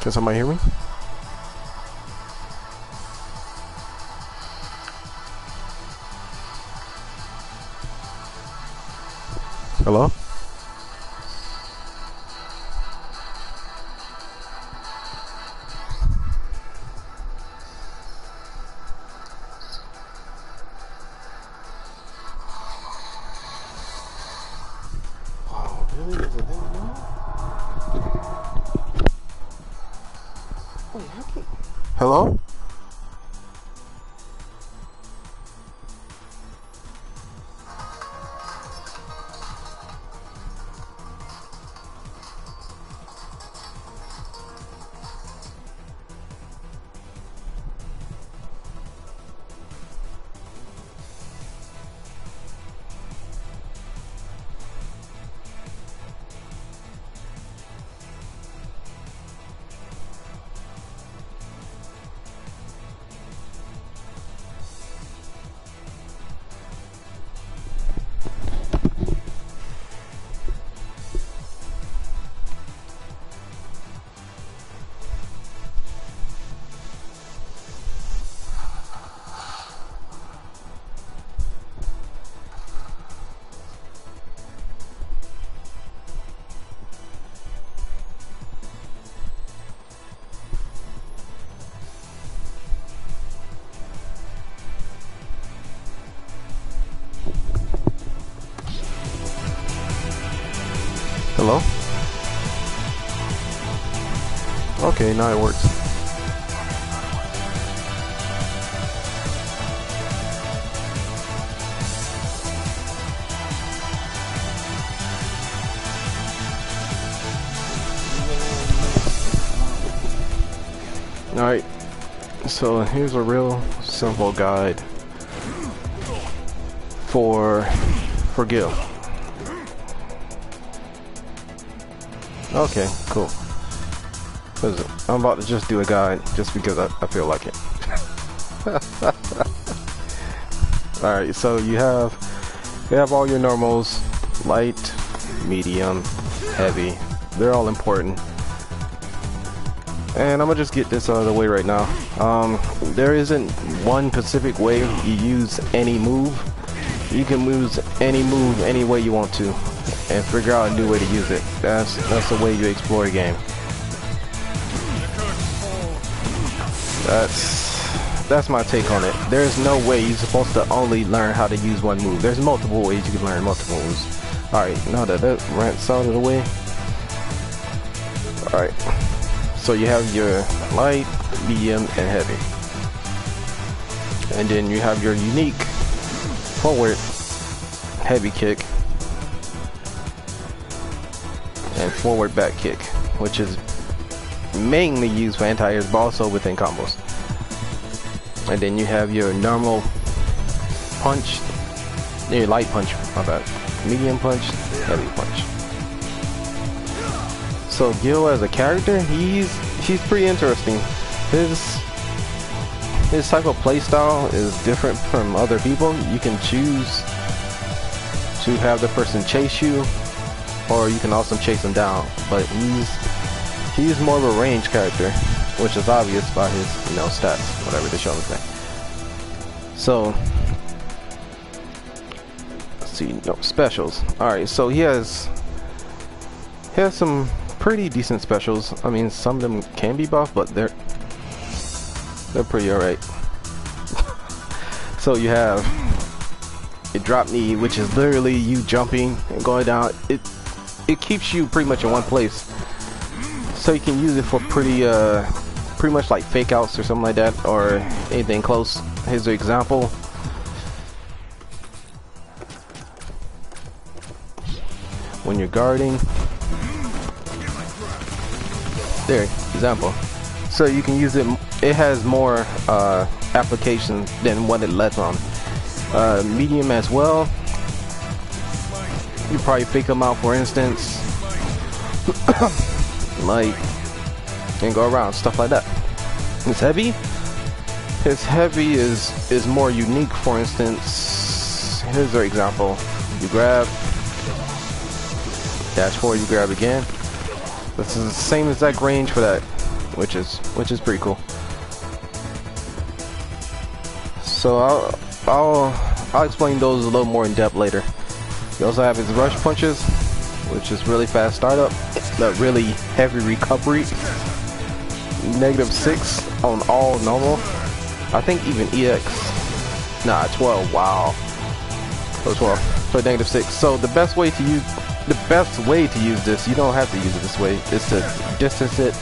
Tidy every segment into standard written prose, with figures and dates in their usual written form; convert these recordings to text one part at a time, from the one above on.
Can somebody hear me? Hello? Wow, really? Is it that long? Wait, how can... Hello? Hello? Okay, now it works. Alright, so here's a real simple guide for gill. Okay, cool. I'm about to just do a guide just because I feel like it. Alright, so you have all your normals, light, medium, heavy. They're all important. And I'm gonna just get this out of the way right now. There isn't one specific way you use any move. You can use any move any way you want to and figure out a new way to use it. That's the way you explore a game. That's my take on it. There's no way you're supposed to only learn how to use one move. There's multiple ways you can learn multiple moves. Alright, now that rant's out of the way. Alright. So you have your light, medium, and heavy. And then you have your unique forward heavy kick and forward back kick, which is mainly used for anti-airs but also within combos. And then you have your normal punch, your light punch, my bad, medium punch, heavy punch. So Gill as a character, he's pretty interesting. His type of playstyle is different from other people. You can choose to have the person chase you, or you can also chase him down. But he's more of a range character, which is obvious by his stats, whatever they show in the thing. So let's see, specials. All right, so he has some pretty decent specials. I mean, some of them can be buffed, but they're pretty alright. So you have a drop knee, which is literally you jumping and going down. It keeps you pretty much in one place, so you can use it for pretty much like fake outs or something like that, or anything close. Here's an example. When you're guarding, there, example. So you can use it. It has more applications than what it lets on. Medium as well. You probably fake them out, for instance, like, and go around, stuff like that. It's heavy. His heavy is more unique. For instance, here's an example. You grab, dash forward, you grab again. This is the same exact range for that. which is pretty cool. So I'll explain those a little more in depth later. You also have his rush punches, which is really fast startup, but really heavy recovery. -6 on all normal. I think even EX. Nah, 12. Wow. So 12. So -6. So the best way to use this, you don't have to use it this way, is to distance it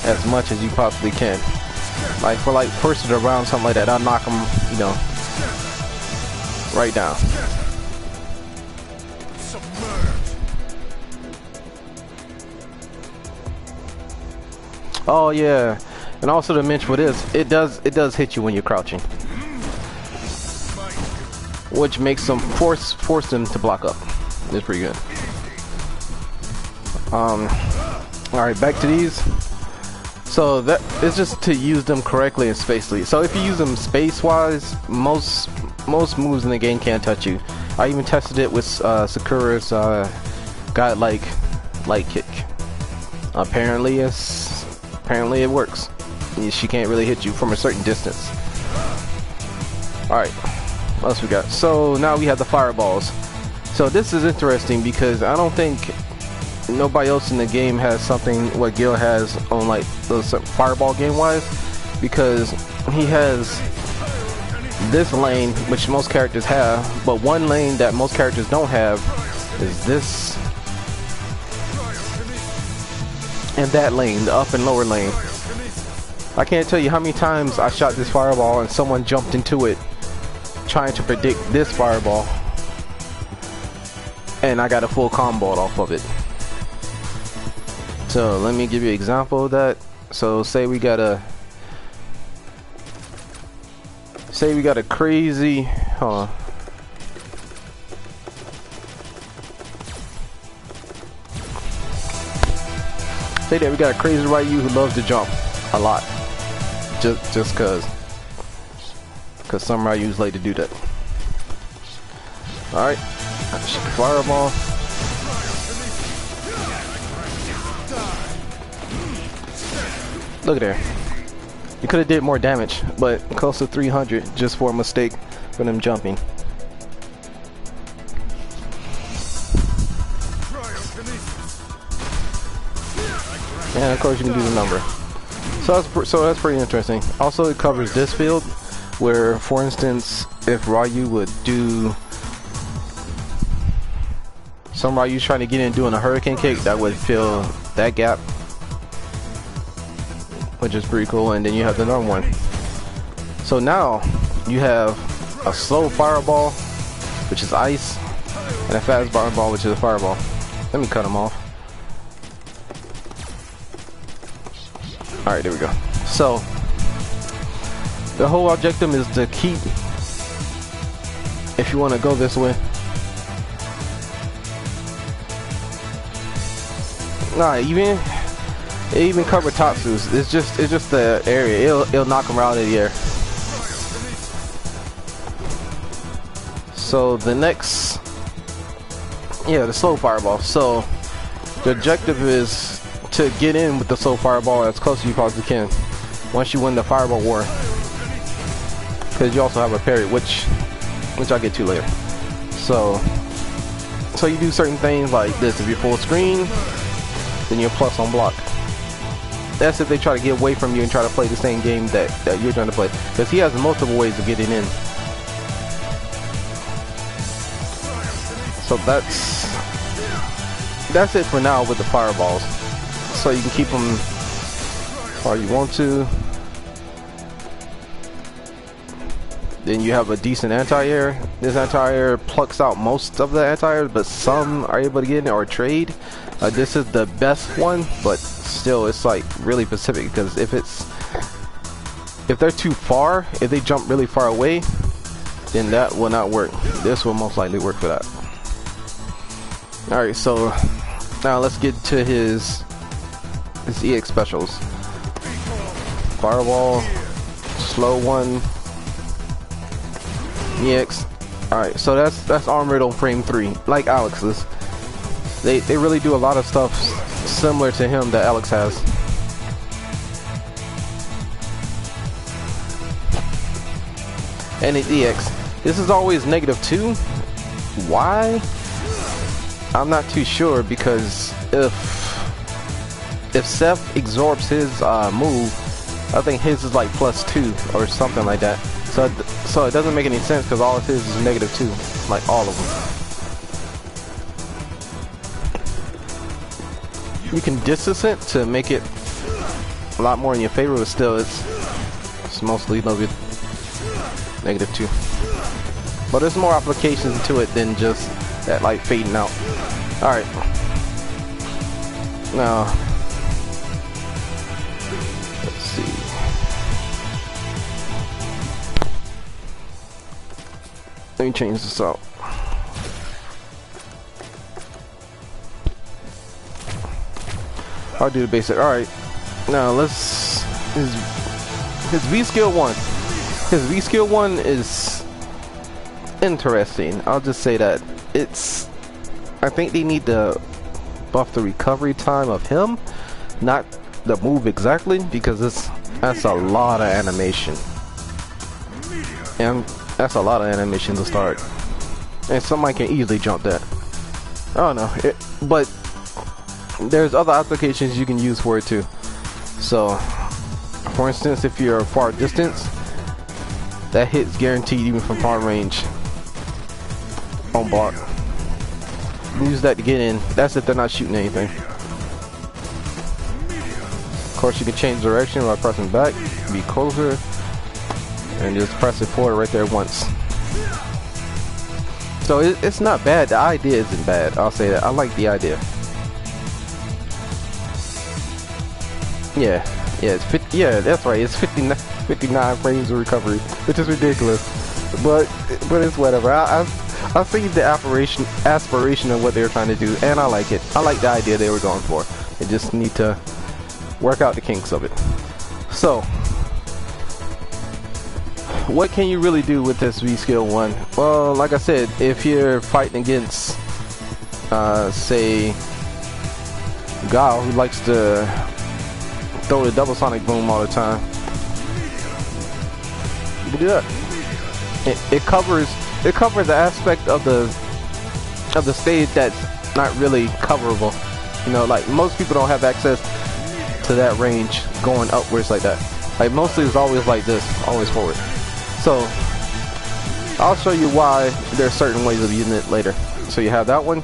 as much as you possibly can. Like for like first of the round, something like that, I'll knock them, you know, right down. Oh yeah, and also to mention for this, it does hit you when you're crouching, which makes them force them to block up. It's pretty good. All right, back to these. So that is just to use them correctly and spacely. So if you use them space-wise, most moves in the game can't touch you. I even tested it with Sakura's godlike light kick. Apparently it works. She can't really hit you from a certain distance. All right, what else we got? So now we have the fireballs. So this is interesting because I don't think nobody else in the game has something what Gill has on like the fireball game wise, because he has this lane which most characters have, but one lane that most characters don't have is this and that lane, the up and lower lane. I can't tell you how many times I shot this fireball and someone jumped into it trying to predict this fireball, and I got a full combo off of it. So let me give you an example of that. So say we got a crazy, hold on. Say that we got a crazy Ryu who loves to jump a lot, just cause some Ryus like to do that. All right, fireball. Look at there. You could have did more damage, but close to 300 just for a mistake for them jumping. And of course you can do the number. So that's pretty interesting. Also, it covers this field where, for instance, if Ryu would do some Ryu's trying to get in doing a hurricane kick, that would fill that gap, which is pretty cool. And then you have the normal one. So now you have a slow fireball, which is ice, and a fast fireball, which is a fireball. Let me cut them off. Alright, there we go. So the whole objective is to keep, if you want to go this way. Nah, it even cover Tatsus. It's just the area. It'll knock them out of the air. So the next, yeah, the slow fireball. So the objective is to get in with the slow fireball as close as you possibly can once you win the fireball war, because you also have a parry, which I'll get to later. So you do certain things like this. If you're full screen, then you're plus on block. That's if they try to get away from you and try to play the same game that you're trying to play, because he has multiple ways of getting in. So that's it for now with the fireballs. So you can keep them or you want to. Then you have a decent anti-air. This anti-air plucks out most of the anti-air, but some are able to get in or trade. This is the best one, but still it's like really specific, because if they're too far, if they jump really far away, then that will not work. This will most likely work for that. Alright, so now let's get to his EX specials. Fireball, slow one, EX. Alright, so that's armored on frame 3, like Alex's. They really do a lot of stuff similar to him that Alex has. and an EX. This is always -2. Why? I'm not too sure, because if Seth absorbs his move, I think his is like +2 or something like that. So it doesn't make any sense, because all of his is -2, like all of them. You can distance it to make it a lot more in your favor, but still it's mostly no good. -2. But there's more applications to it than just that light fading out. Alright. Now, let's see. Let me change this out. I'll do the basic. Alright. Now let's his V skill 1. His V skill 1 is interesting. I'll just say that I think they need to buff the recovery time of him, not the move exactly, because that's a lot of animation, and that's a lot of animation to start, and somebody can easily jump that. I don't know, but there's other applications you can use for it too. So, for instance, if you're far distance, that hit's guaranteed even from far range on block. Use that to get in. That's if they're not shooting anything. Of course, you can change direction by pressing back, be closer, and just press it forward right there once. So it's not bad. The idea isn't bad. I'll say that. I like the idea. Yeah, it's 50. Yeah, that's right. It's 59 frames of recovery, which is ridiculous. But it's whatever. I see the aspiration of what they were trying to do, and I like it. I like the idea they were going for. They just need to work out the kinks of it. So, what can you really do with this V skill 1? Well, like I said, if you're fighting against, say, Gill, who likes to throw the double sonic boom all the time, you can do that. It covers the aspect of the stage that's not really coverable. You know, like most people don't have access to that range going upwards like that. Like mostly it's always like this, always forward. So I'll show you why there's certain ways of using it later. So you have that one,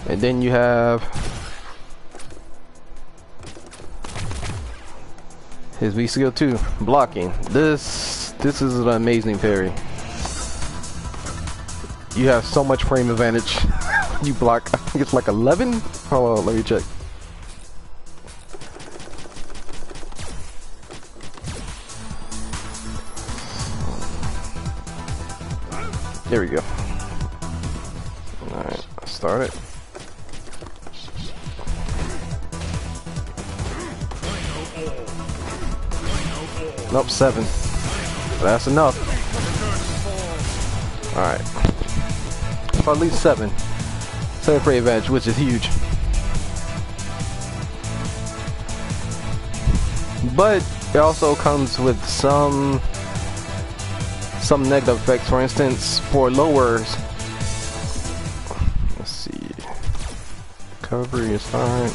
and then you have his V skill 2, blocking. This is an amazing parry. You have so much frame advantage. You block, I think it's like 11? Hold on, let me check. There we go. Alright, start it. Nope, 7. That's enough. Alright. For at least 7. 7 frame advantage, which is huge. But it also comes with some negative effects. For instance, for lowers, let's see, recovery is fine.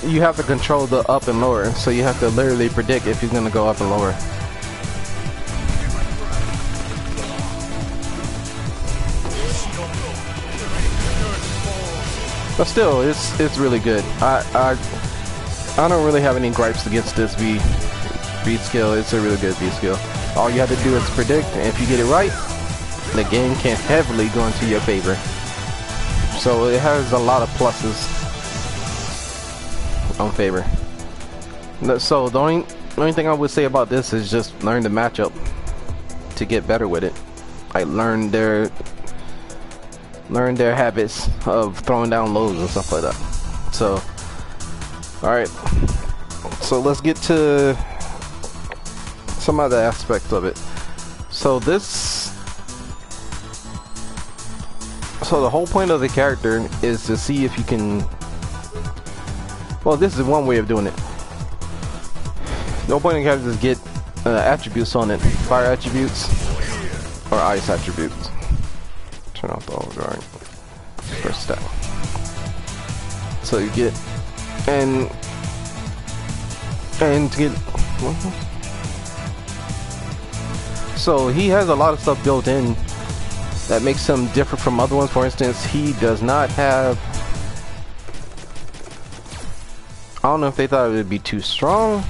You have to control the up and lower, so you have to literally predict if he's gonna go up and lower. But still, it's really good. I don't really have any gripes against this V skill. It's a really good V skill. All you have to do is predict, and if you get it right, the game can heavily go into your favor. So it has a lot of pluses on favor. So the only thing I would say about this is just learn the matchup to get better with it. Like learn their habits of throwing down lows and stuff like that. So, alright. So let's get to some other aspects of it. So this So the whole point of the character is to see if you can. Well, this is one way of doing it. The whole point of the character is get attributes on it, fire attributes or ice attributes. Turn off the auto guard. First step. So you get and to get. So he has a lot of stuff built in that makes him different from other ones. For instance, he does not have. I don't know if they thought it would be too strong.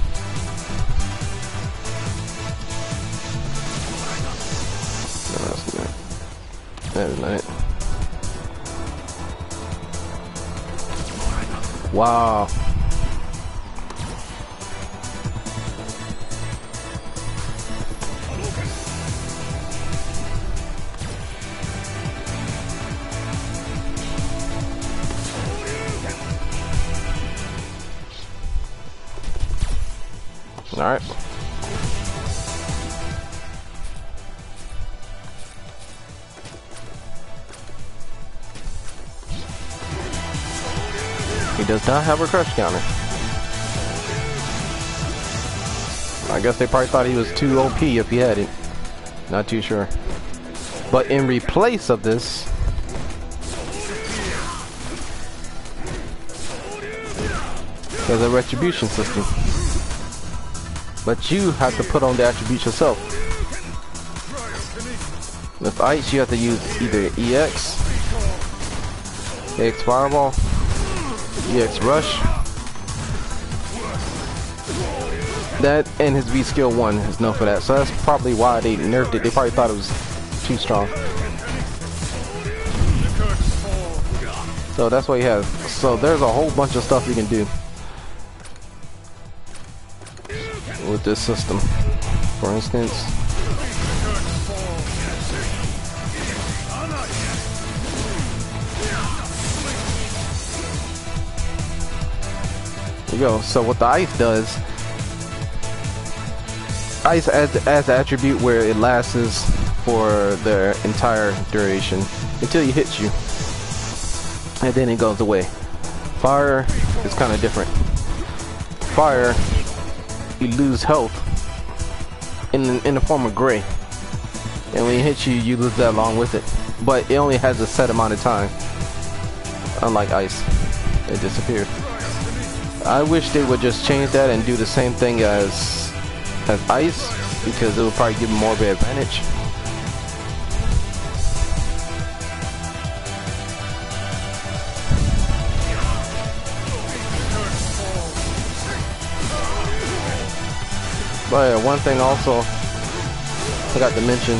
No, that's not. That is not it. Wow. All right. He does not have a crush counter. I guess they probably thought he was too OP if he had it. Not too sure. But in replace of this, there's a retribution system. But you have to put on the attributes yourself. With ice, you have to use either EX, EX Fireball, EX Rush. That and his V skill 1 is enough for that. So that's probably why they nerfed it. They probably thought it was too strong. So that's what he has. So there's a whole bunch of stuff you can do with this system. For instance, there you go. So what the ice does, ice adds the attribute where it lasts for the entire duration until he hits you, and then it goes away. Fire is kind of different. Fire, you lose health in the form of gray, and when it hits you, you lose that along with it. But it only has a set amount of time. Unlike ice, it disappears. I wish they would just change that and do the same thing as ice, because it would probably give them more of an advantage. But yeah, one thing also I forgot to mention.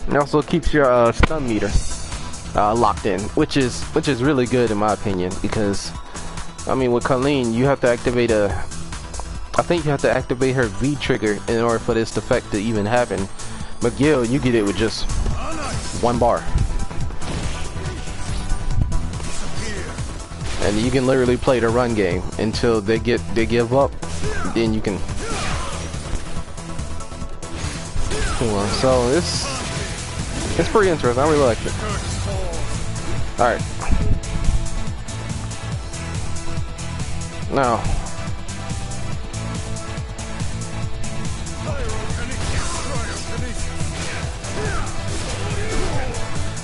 It also keeps your stun meter locked in, which is really good in my opinion, because I mean with Colleen you have to activate I think you have to activate her V trigger in order for this effect to even happen. But gill, you get it with just one bar, and you can literally play the run game until they give up. Then you can. So it's pretty interesting. I really like it. All right, now.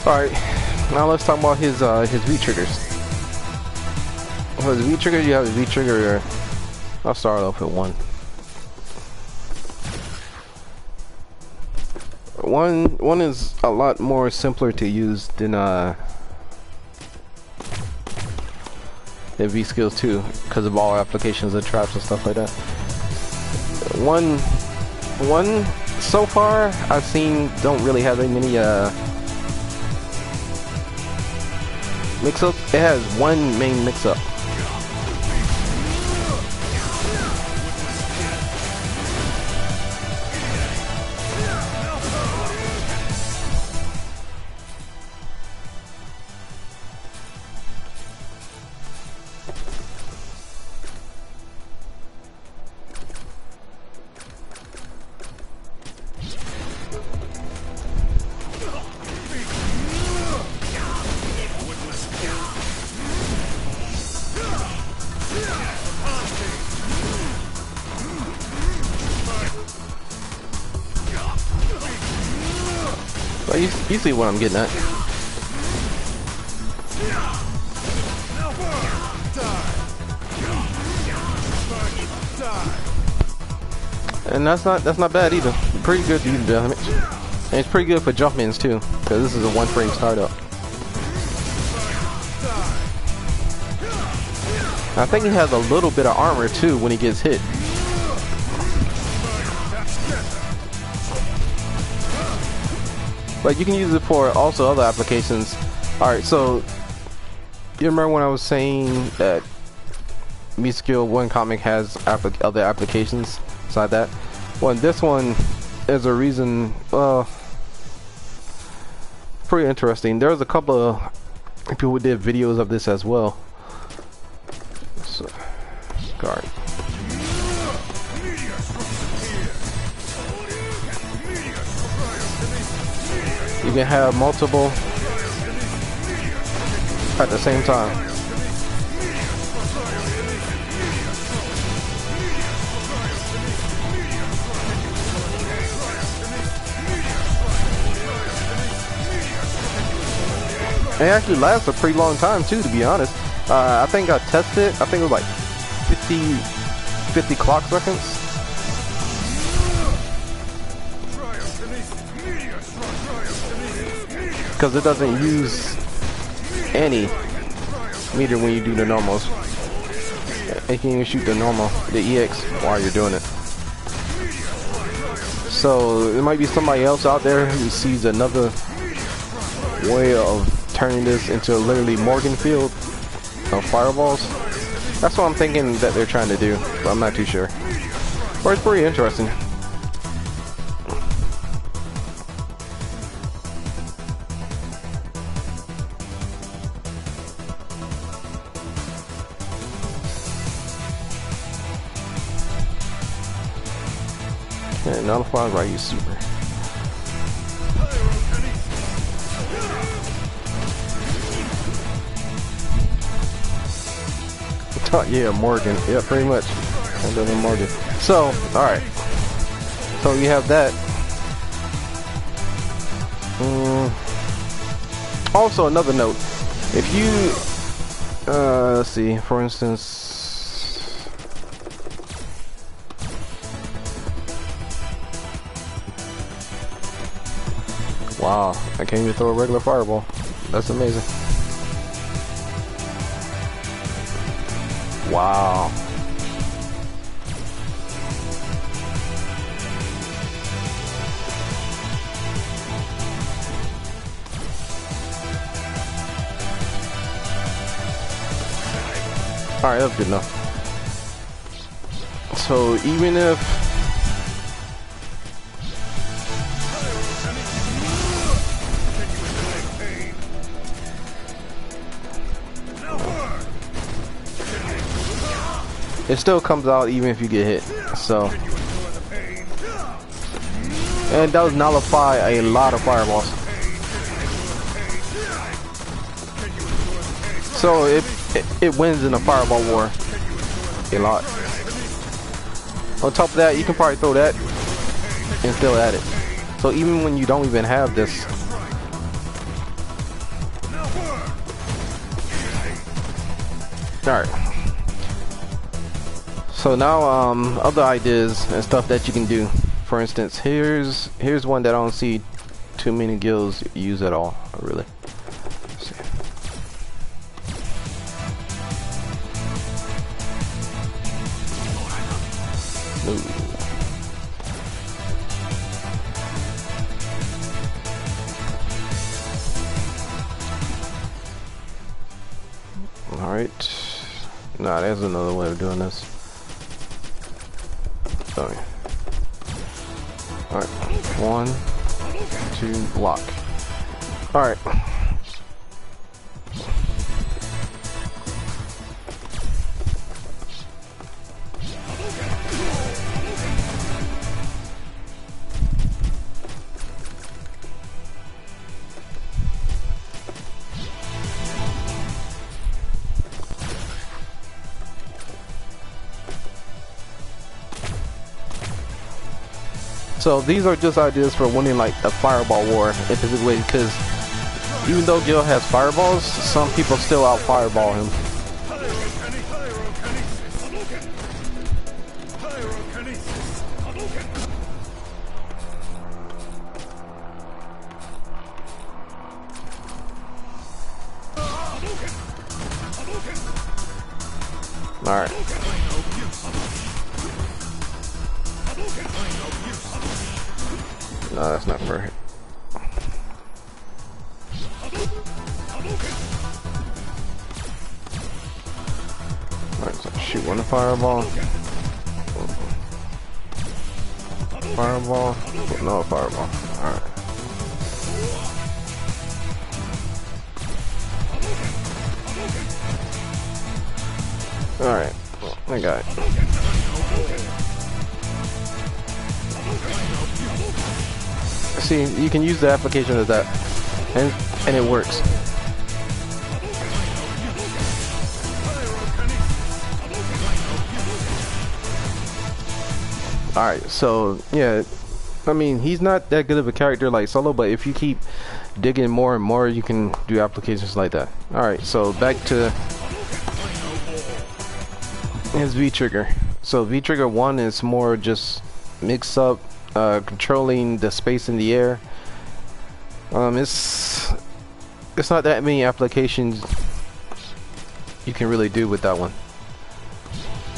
Alright, now let's talk about his V triggers. For his V trigger, you have his V trigger. I'll start off with one. One is a lot more simpler to use than V skills 2, because of all applications of traps and stuff like that. One so far I've seen don't really have that many mix-up. It has one main mix-up. you see what I'm getting at. And that's not bad either. Pretty good to damage. And it's pretty good for jump ins too, because this is a 1 frame startup. I think he has a little bit of armor too when he gets hit. But you can use it for also other applications. Alright, so you remember when I was saying that Skill 1 comic has other applications beside that? Well, this one is a reason, pretty interesting. There's a couple of people who did videos of this as well. So, guard. You can have multiple at the same time. It actually lasts a pretty long time too, to be honest. I think I tested it. I think it was like 50 clock seconds. Because it doesn't use any meter when you do the normals. It can even shoot the EX while you're doing it. So there might be somebody else out there who sees another way of turning this into literally Morgan field of fireballs. That's what I'm thinking that they're trying to do, but I'm not too sure. But it's pretty interesting. Okay, nullifies why I use super. Yeah, Morgan. Yeah, pretty much. Morgan. So, alright. So you have that. Also, another note. If you, let's see, for instance, wow, I can't even throw a regular fireball. That's amazing. Wow. Alright, that's good enough. So even if it still comes out even if you get hit. So, and it does nullify a lot of fireballs. So it wins in a fireball war a lot. On top of that, you can probably throw that and still at it. So even when you don't even have this, all right. So now, other ideas and stuff that you can do. For instance, here's one that I don't see too many guilds use at all, really. Let's see. Ooh. All right. Nah, there's another way of doing this. Sorry. Alright. 1, 2, block. Alright. So these are just ideas for winning like a fireball war in specific way, because even though Gil has fireballs, some people still out fireball him. Alright. No, that's not for it. Alright, so shoot one fireball. Fireball. No fireball. Alright. Alright. I got it. See, you can use the application of that, and it works. Alright, so yeah, I mean, he's not that good of a character like Solo, but if you keep digging more and more, you can do applications like that. Alright, so back to his V-trigger. So V-trigger 1 is more just mix up, controlling the space in the air. It's not that many applications you can really do with that one.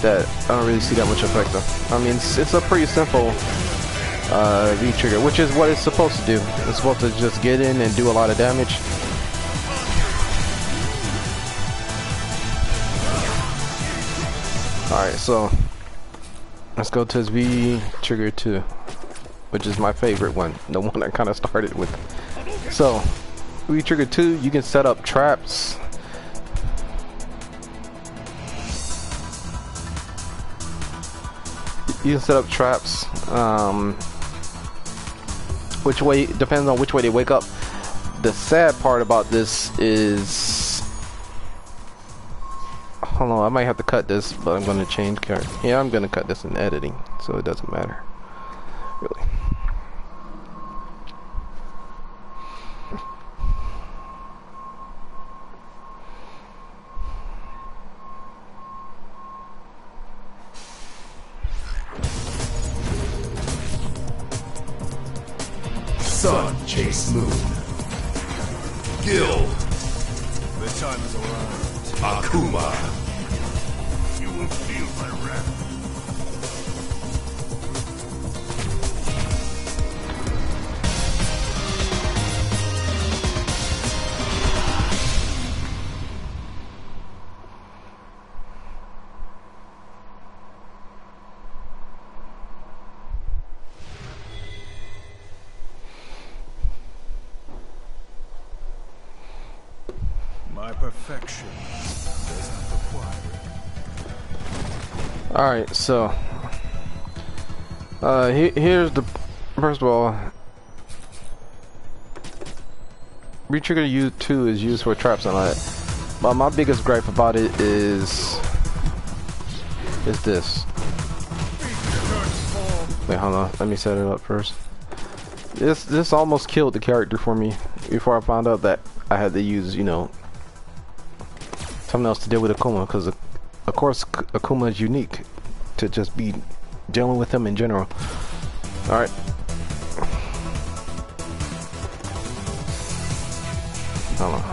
That I don't really see that much effect of. I mean, it's a pretty simple V-trigger, which is what it's supposed to do. It's supposed to just get in and do a lot of damage. Alright, so let's go to his V-trigger 2, which is my favorite one, the one I kind of started with. So, V-trigger 2, you can set up traps. You can set up traps, which way, depends on which way they wake up. The sad part about this is, hold on, I might have to cut this, but I'm going to change character. Yeah, I'm going to cut this in editing, so it doesn't matter, really. Sun chase moon. Gill. The time has arrived. Akuma. You will feel my wrath. My perfection does not require. Alright, so here's the, first of all, V-trigger U2 is used for traps and all that, but my biggest gripe about it is this. Wait, hold on, let me set it up first. This almost killed the character for me before I found out that I had to use, you know, something else to deal with Akuma, because of course Akuma is unique to just be dealing with him in general. Alright. Hold on.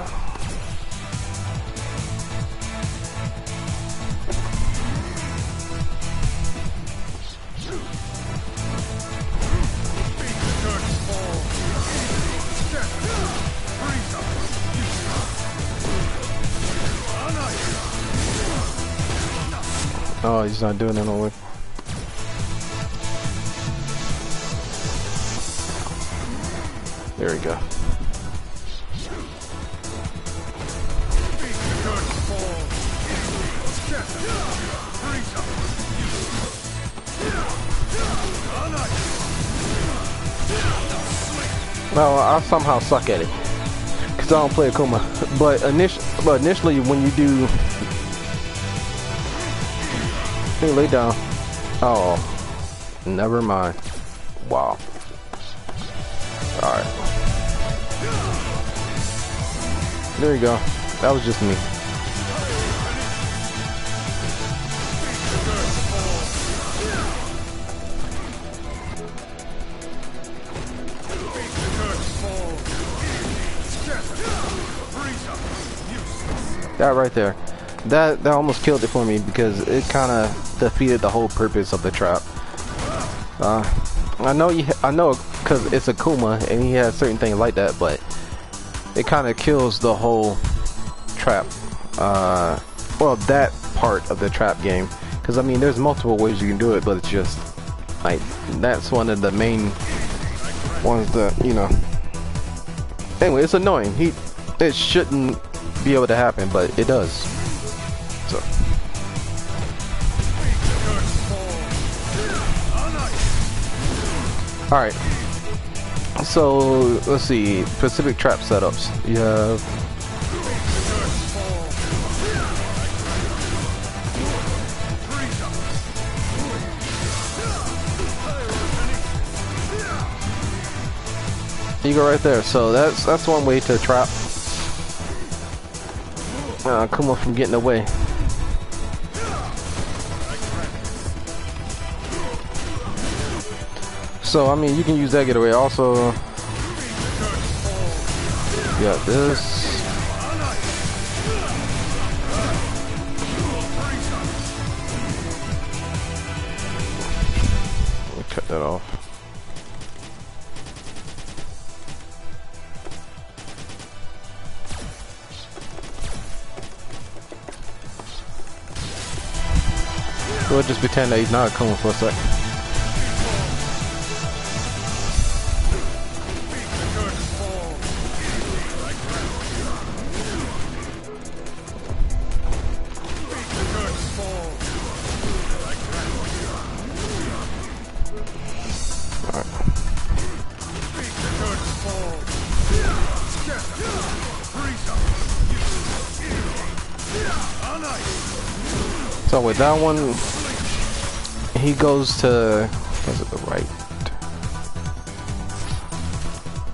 Oh, he's not doing it no way. There we go. Well, I somehow suck at it because I don't play Akuma. But initially, when you do. Hey, lay down. Oh, never mind. Wow. Alright. There you go. That was just me. That right there. That almost killed it for me because it kind of defeated the whole purpose of the trap. I know because it's Akuma and he has certain things like that, but it kind of kills the whole trap. Well, that part of the trap game, because I mean, there's multiple ways you can do it, but it's just like that's one of the main ones that, you know. Anyway, it's annoying. It shouldn't be able to happen, but it does. So. Alright. So, let's see. Specific trap setups. You have... You go right there. So that's one way to trap Akuma from getting away. So I mean, you can use that getaway. Also, you got this. Let me cut that off. We'll just pretend that he's not coming for a sec. So with that one, he goes to, was it the right?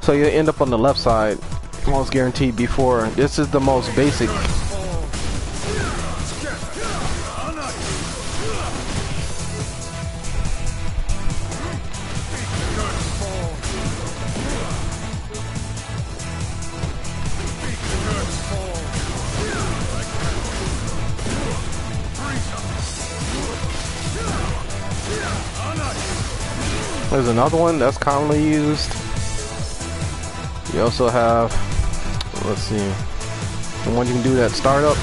So you end up on the left side, most guaranteed before. This is the most basic. There's another one that's commonly used. You also have, let's see, the one you can do that startup.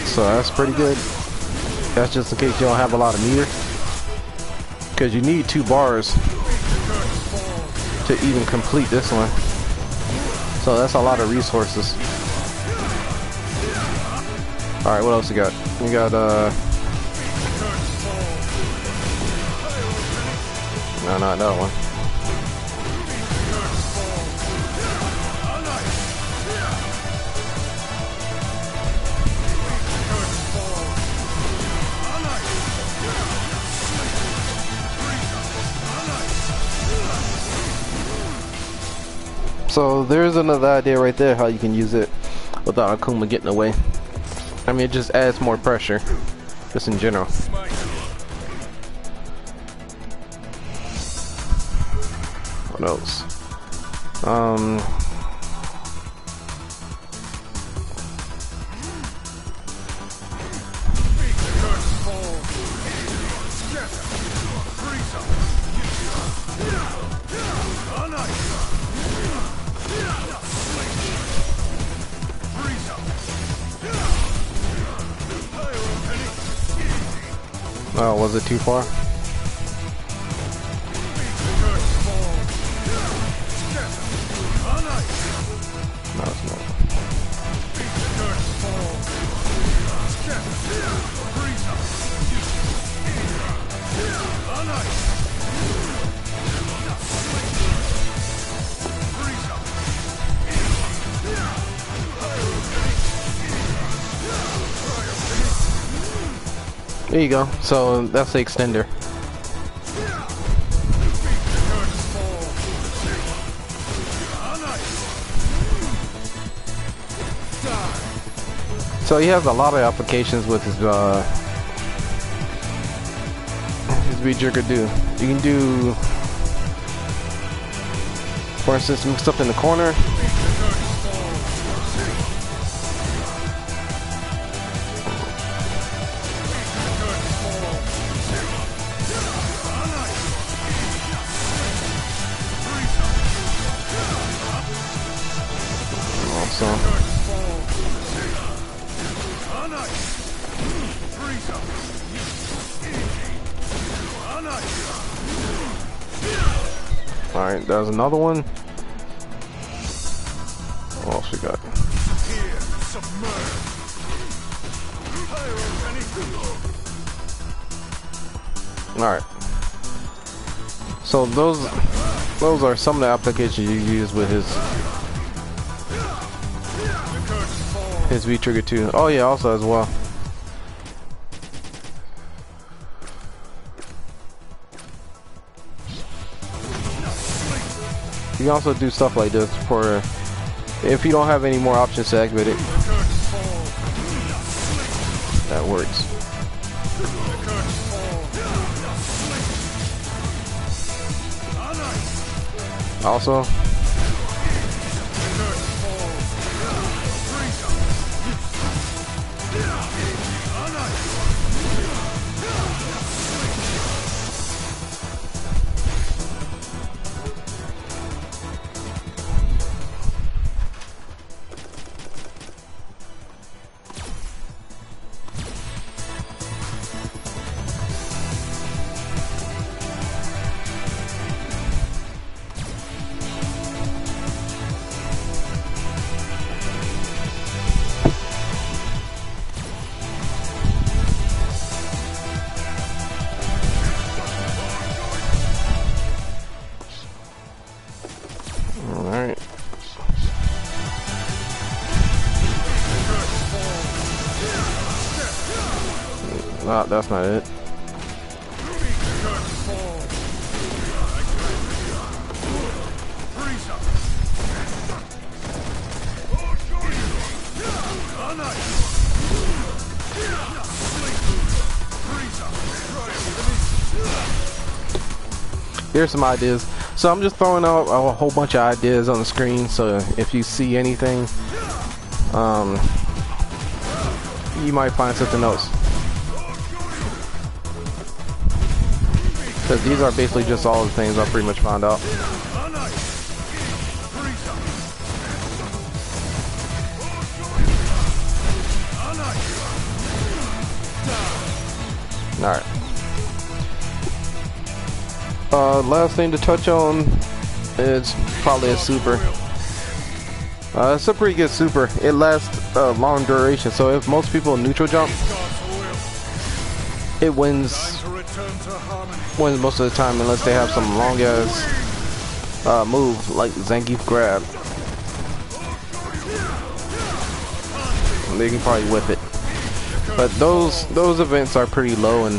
So that's pretty good. That's just in case you don't have a lot of meter, because you need 2 bars to even complete this one. So that's a lot of resources. All right, what else you got? You got no, not that one. So there's another idea right there how you can use it without Akuma getting away. I mean, it just adds more pressure, just in general. What else? Oh, was it too far? No, it's not. There you go. So that's the extender. So he has a lot of applications with his V-Trigger do. You can do, for instance, mix up in the corner. Alright, there's another one. What else we got? Alright. So those are some of the applications you use with his V-Trigger too. Oh yeah, also as well. You can also do stuff like this for if you don't have any more options to activate it. That works. Also, alright. No, that's not it. Here's some ideas. So I'm just throwing out a whole bunch of ideas on the screen, so if you see anything, you might find something else. Because these are basically just all the things I pretty much found out. Alright. Last thing to touch on is probably a super. It's a pretty good super. It lasts a long duration, so if most people neutral jump, it wins most of the time unless they have some long ass move like Zangief grab. They can probably whip it. But those events are pretty low and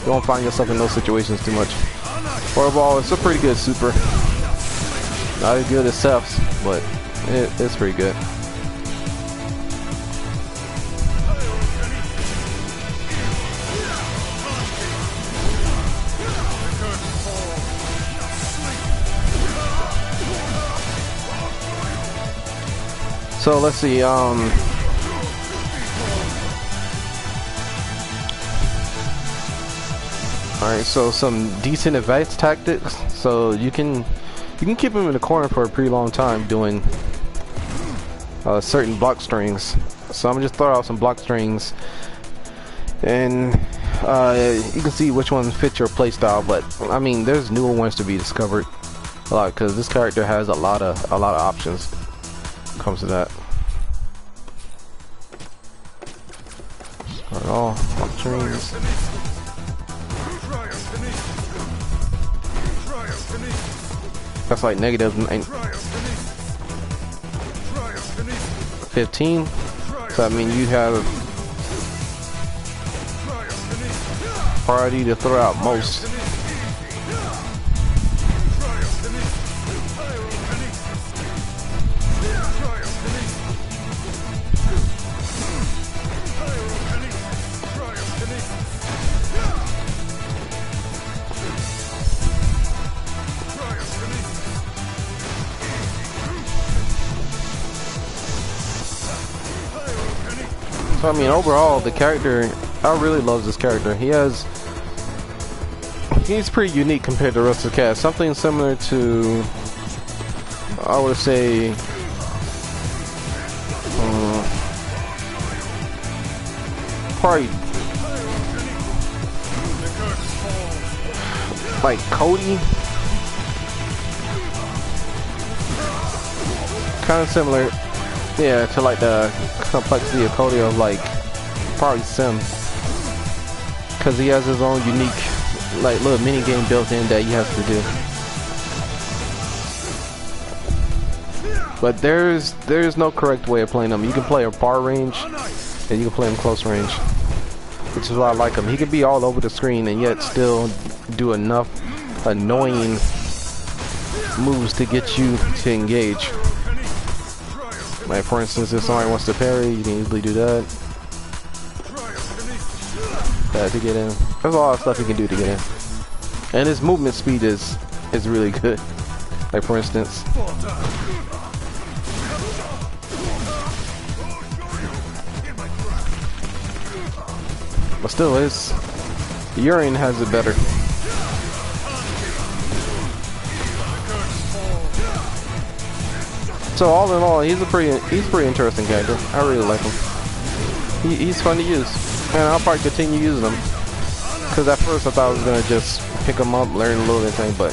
you won't find yourself in those situations too much. Overall, it's a pretty good super. Not as good as Seth's, but it's pretty good. So let's see, alright, so some decent advanced tactics. So you can keep him in the corner for a pretty long time doing certain block strings. So I'm gonna just throw out some block strings, and you can see which ones fit your playstyle. But I mean, there's newer ones to be discovered a lot because this character has a lot of options when it comes to that. All block strings. That's like negative 15. So I mean you have priority to throw out most. So, I mean, overall, the character, I really love this character. He's pretty unique compared to the rest of the cast. Something similar to, I would say, probably like Cody. Kind of similar, yeah, to like the complexity of Cody of like probably Sim, because he has his own unique like little mini game built in that he has to do. But there's no correct way of playing him. You can play a far range and you can play him close range, which is why I like him. He can be all over the screen and yet still do enough annoying moves to get you to engage. Like, for instance, if somebody wants to parry, you can easily do that. That to get in. There's a lot of stuff you can do to get in. And his movement speed is really good. Like, for instance, but still, his Urian has it better. So all in all, he's a pretty interesting character. I really like him. He's fun to use, and I'll probably continue using him. Cause at first I thought I was gonna just pick him up, learn a little bit thing, but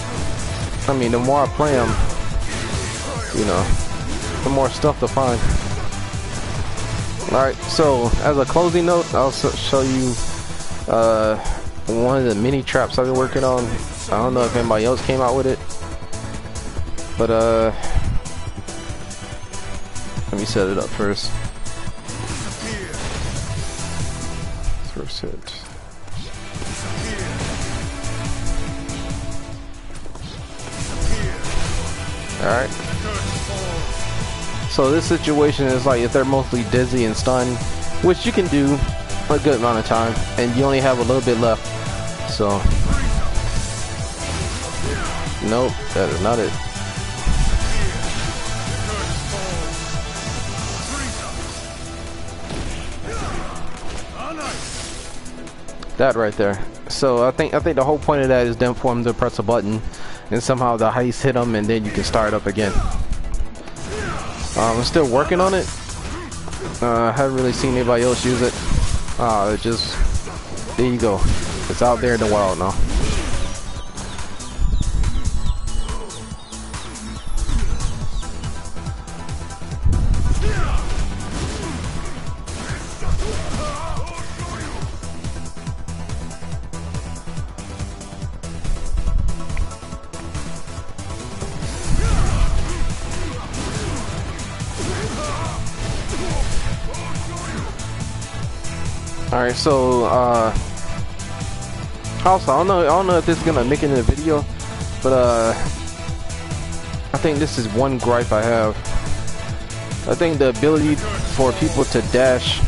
I mean, the more I play him, you know, the more stuff to find. All right, so as a closing note, I'll show you one of the mini traps I've been working on. I don't know if anybody else came out with it, but let me set it up first. First hit. Alright. So this situation is like if they're mostly dizzy and stunned, which you can do a good amount of time, and you only have a little bit left. So, nope, that is not it. That right there. So I think the whole point of that is then for him to press a button and somehow the heist hit him and then you can start up again. I'm still working on it. I haven't really seen anybody else use it. It just, there you go. It's out there in the wild now. Alright, so also I don't know if this is gonna make it in the video, but I think this is one gripe I have. I think the ability for people to dash, I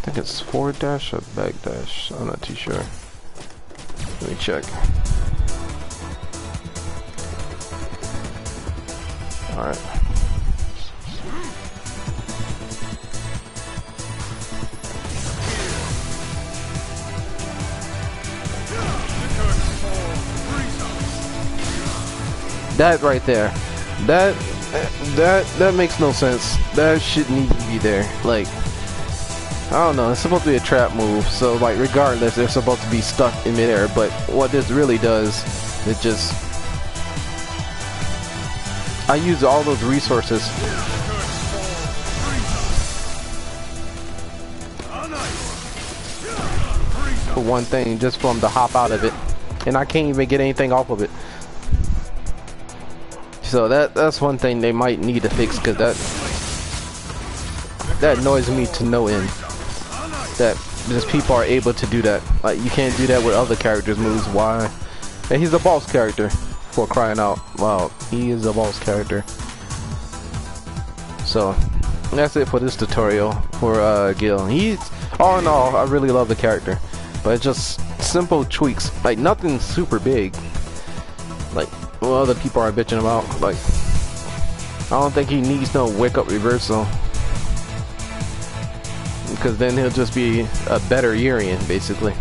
think it's forward dash or back dash, I'm not too sure. Let me check. Alright. That right there, that makes no sense. That shouldn't even be there. Like, I don't know, it's supposed to be a trap move, so like regardless they're supposed to be stuck in midair, but what this really does, it just, I use all those resources for one thing, just for them to hop out of it, and I can't even get anything off of it. So that's one thing they might need to fix, because that annoys me to no end. that just people are able to do that. Like you can't do that with other characters' moves. Why? And he's a boss character, for crying out loud. He is a boss character. So that's it for this tutorial for Gill. He's all in all, I really love the character, but it's just simple tweaks, like nothing super big. Like what other people are bitching about. Like I don't think he needs no wake up reversal, because then he'll just be a better Urian basically.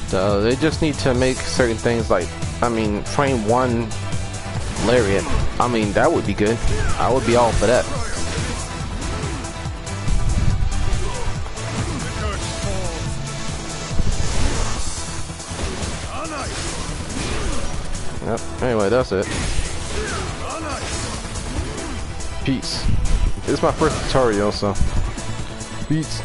So they just need to make certain things like, I mean, frame 1 lariat. I mean, that would be good. I would be all for that. Yep. Anyway, that's it. Peace. This is my first tutorial, so peace.